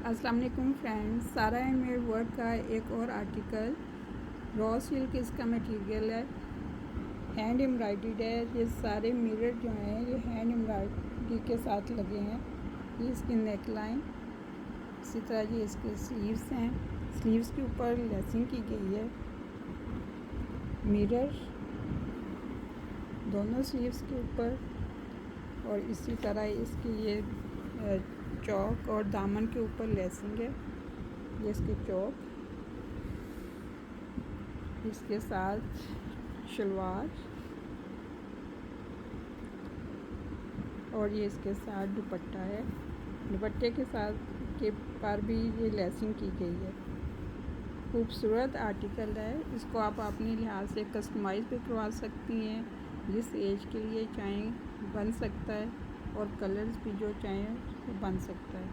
अस्सलाम वालेकुम फ्रेंड्स, सारा हैंडमेड वर्क का एक और आर्टिकल। रॉ सिल्क इसका मटेरियल है, हैंड एम्ब्रॉयडर्ड है। ये सारे मिरर जो हैं ये हैंड एम्ब्रॉयडरी के साथ लगे हैं। ये इसकी नेक लाइन, इसी तरह ये इसके स्लीव्स हैं। स्लीव्स के ऊपर लेसिंग की गई है। मिरर दोनों स्लीव्स के ऊपर, और इसी तरह इसकी ये चौक और दामन के ऊपर लेसिंग है। ये इसके चौक, इसके साथ शलवार, और ये इसके साथ दुपट्टा है। दुपट्टे के साथ के पर भी ये लेसिंग की गई है। खूबसूरत आर्टिकल है। इसको आप अपने लिहाज से कस्टमाइज़ भी करवा सकती हैं। जिस एज के लिए चाहें बन सकता है, और कलर्स भी जो चाहें वो बन सकता है।